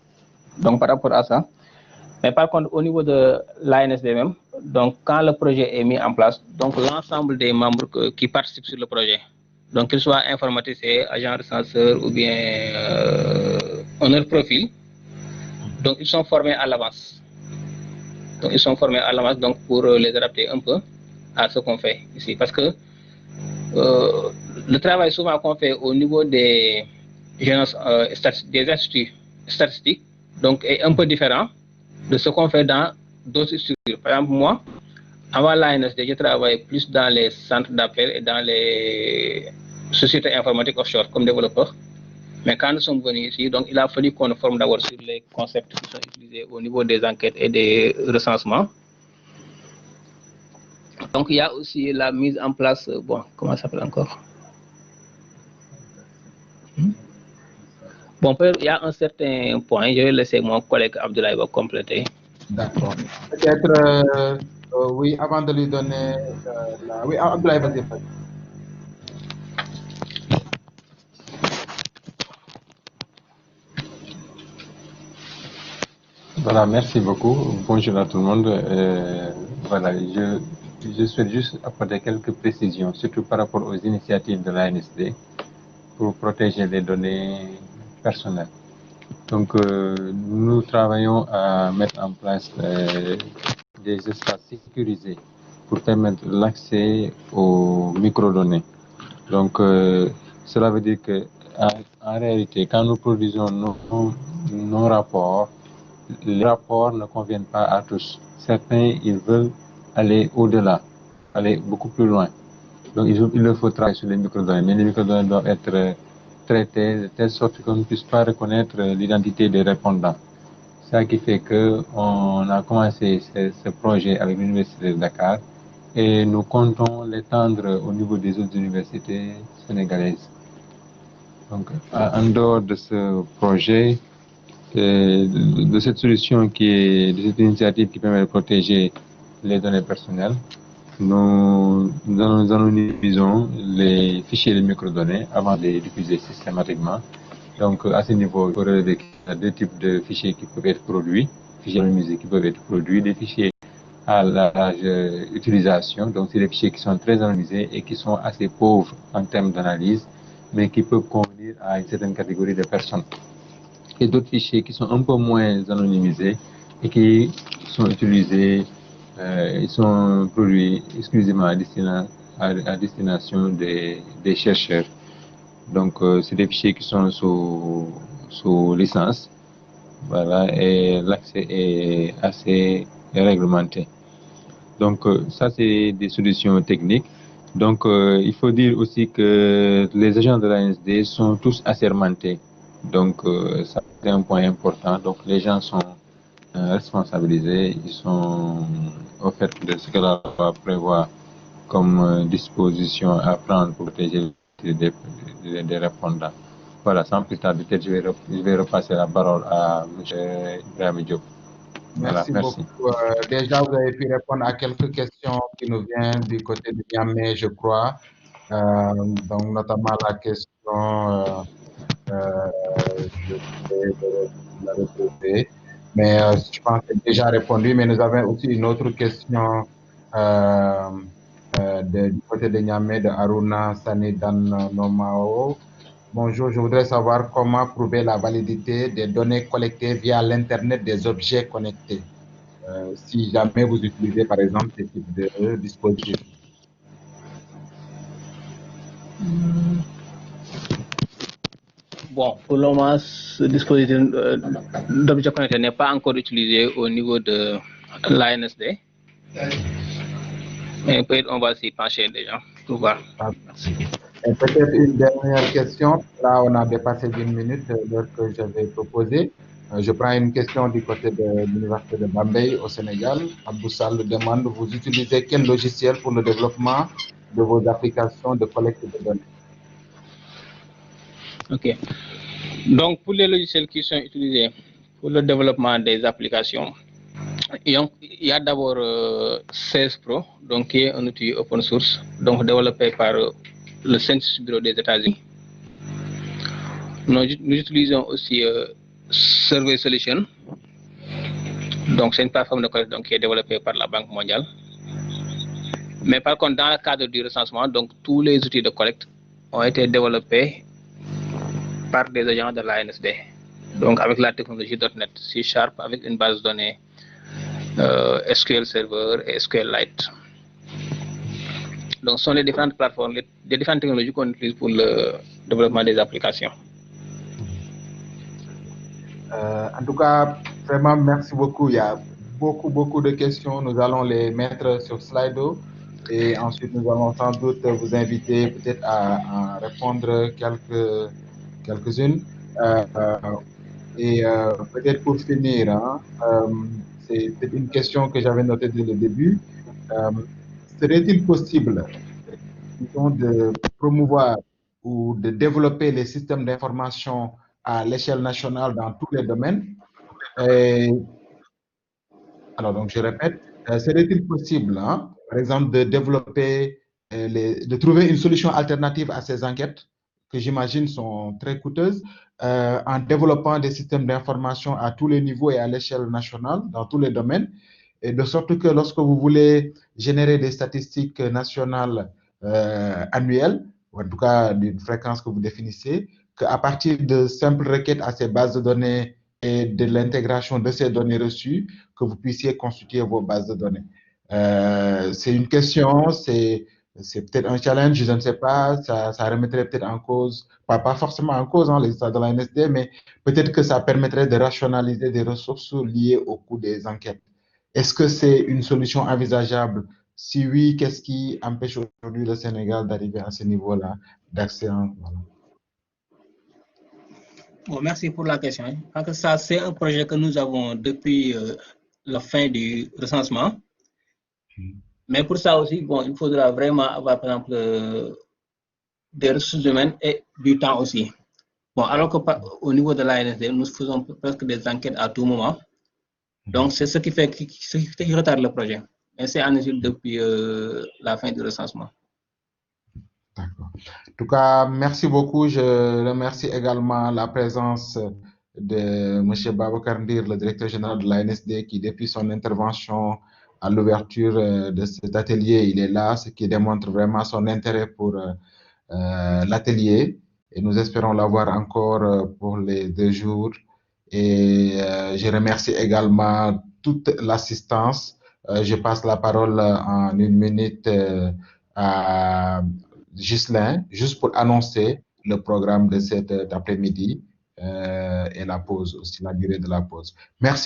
Donc, par rapport à ça. Mais par contre, au niveau de l'ANSD même, donc quand le projet est mis en place, donc l'ensemble des membres qui participent sur le projet, donc qu'ils soient informaticiens, agents recenseurs ou bien en leur profil, donc ils sont formés à l'avance. Donc ils sont formés à l'avance donc pour les adapter un peu à ce qu'on fait ici. Parce que le travail souvent qu'on fait au niveau des instituts statistiques donc, est un peu différent de ce qu'on fait dans d'autres structures. Par exemple, moi, avant l'ANSD, je travaillais plus dans les centres d'appel et dans les sociétés informatiques offshore comme développeur. Mais quand nous sommes venus ici, donc il a fallu qu'on forme d'abord sur les concepts qui sont utilisés au niveau des enquêtes et des recensements. Donc il y a aussi la mise en place, bon, comment ça s'appelle encore? Bon, il y a un certain point, je vais laisser mon collègue Abdoulaye compléter. D'accord. Peut-être, oui, avant de lui donner Oui, Abdoulaye, vas-y. Voilà, merci beaucoup. Bonjour à tout le monde. Voilà, je souhaite juste apporter quelques précisions, surtout par rapport aux initiatives de l'ANSD pour protéger les données personnelles. Donc, nous travaillons à mettre en place des espaces sécurisés pour permettre l'accès aux microdonnées. Donc, cela veut dire que en réalité, quand nous produisons nos rapports, les rapports ne conviennent pas à tous. Certains, ils veulent aller au-delà, aller beaucoup plus loin. Donc, il leur faut travailler sur les microdonnées, mais les microdonnées doivent être traitées de telle sorte qu'on ne puisse pas reconnaître l'identité des répondants. C'est ça qui fait qu'on a commencé ce projet avec l'Université de Dakar et nous comptons l'étendre au niveau des autres universités sénégalaises. Donc, en dehors de ce projet, de cette solution de cette initiative qui permet de protéger les données personnelles, nous anonymisons les fichiers de microdonnées avant de les diffuser systématiquement. Donc, à ce niveau, il faut relever qu'il y a deux types de fichiers qui peuvent être produits, fichiers anonymisés qui peuvent être produits, des fichiers à large utilisation. Donc, c'est des fichiers qui sont très anonymisés et qui sont assez pauvres en termes d'analyse, mais qui peuvent convenir à une certaine catégorie de personnes. Et d'autres fichiers qui sont un peu moins anonymisés et qui sont utilisés, ils sont produits exclusivement à destination des chercheurs. Donc, c'est des fichiers qui sont sous licence. Voilà, et l'accès est assez réglementé. Donc, ça, c'est des solutions techniques. Donc, il faut dire aussi que les agents de l'ANSD sont tous assermentés. Donc, ça, c'est un point important. Donc, les gens sont responsabilisés, ils sont offerts de ce que la loi prévoit comme disposition à prendre pour protéger des répondants. Voilà, sans plus tarder, peut-être je vais repasser la parole à M. Ibrahim Diop. Voilà, Merci merci. beaucoup. Déjà, vous avez pu répondre à quelques questions qui nous viennent du côté de Niamey, je crois. Donc, notamment la question, je vais la retrouver. Mais je pense que c'est déjà répondu. Mais nous avons aussi une autre question du côté de Niamey, de Aruna Sanidan Nomao. Bonjour, je voudrais savoir comment prouver la validité des données collectées via l'Internet des objets connectés. Si jamais vous utilisez, par exemple, ce type de dispositif. Bon, pour le moment, ce dispositif d'objet connecté n'est pas encore utilisé au niveau de l'ANSD. Mais peut-être on va s'y pencher déjà pour voir. Et peut-être une dernière question. Là, on a dépassé d'une minute l'heure que j'avais proposée. Je prends une question du côté de l'Université de Bambey au Sénégal. Abou Sall demande, vous utilisez quel logiciel pour le développement de vos applications de collecte de données? Ok. Donc, pour les logiciels qui sont utilisés pour le développement des applications, il y a d'abord 16 Pro, donc qui est un outil open source, donc développé par le Census Bureau des États-Unis. Nous utilisons aussi Survey Solution, donc c'est une plateforme de collecte qui est développée par la Banque mondiale. Mais par contre, dans le cadre du recensement, donc tous les outils de collecte ont été développés par des agents de l'ANSD. Donc avec la technologie .NET C#, avec une base de données SQL Server et SQLite. Donc ce sont les différentes plateformes, les différentes technologies qu'on utilise pour le développement des applications. En tout cas, vraiment, merci beaucoup. Il y a beaucoup de questions. Nous allons les mettre sur Slido et ensuite nous allons sans doute vous inviter peut-être à répondre quelques-unes. Et peut-être pour finir, hein, c'est une question que j'avais notée dès le début. Serait-il possible, disons, de promouvoir ou de développer les systèmes d'information à l'échelle nationale dans tous les domaines? Alors, donc, je répète, serait-il possible, hein, par exemple, de développer, de trouver une solution alternative à ces enquêtes, que j'imagine sont très coûteuses, en développant des systèmes d'information à tous les niveaux et à l'échelle nationale, dans tous les domaines, et de sorte que lorsque vous voulez générer des statistiques nationales annuelles, ou en tout cas d'une fréquence que vous définissez, qu'à partir de simples requêtes à ces bases de données et de l'intégration de ces données reçues, que vous puissiez constituer vos bases de données. C'est une question, c'est peut-être un challenge, je ne sais pas, ça remettrait peut-être en cause, pas forcément en cause les résultats de la NSD, mais peut-être que ça permettrait de rationaliser des ressources liées au coût des enquêtes. Est-ce que c'est une solution envisageable? Si oui, qu'est-ce qui empêche aujourd'hui le Sénégal d'arriver à ce niveau-là d'accès? Voilà. Bon, merci pour la question. Parce que ça, c'est un projet que nous avons depuis la fin du recensement. Mais pour ça aussi, bon, il faudra vraiment avoir, par exemple, des ressources humaines et du temps aussi. Bon, alors qu'au niveau de l'ANSD, nous faisons presque des enquêtes à tout moment. Donc, c'est ce qui fait qui retarde le projet. Et c'est en étude depuis la fin du recensement. D'accord. En tout cas, merci beaucoup. Je remercie également la présence de M. Babacar Ndir, le directeur général de l'ANSD, qui, depuis son intervention à l'ouverture de cet atelier, il est là, ce qui démontre vraiment son intérêt pour l'atelier. Et nous espérons l'avoir encore pour les 2 jours. Et je remercie également toute l'assistance. Je passe la parole en 1 minute à Ghislain, juste pour annoncer le programme de cet après-midi et la pause aussi, la durée de la pause. Merci.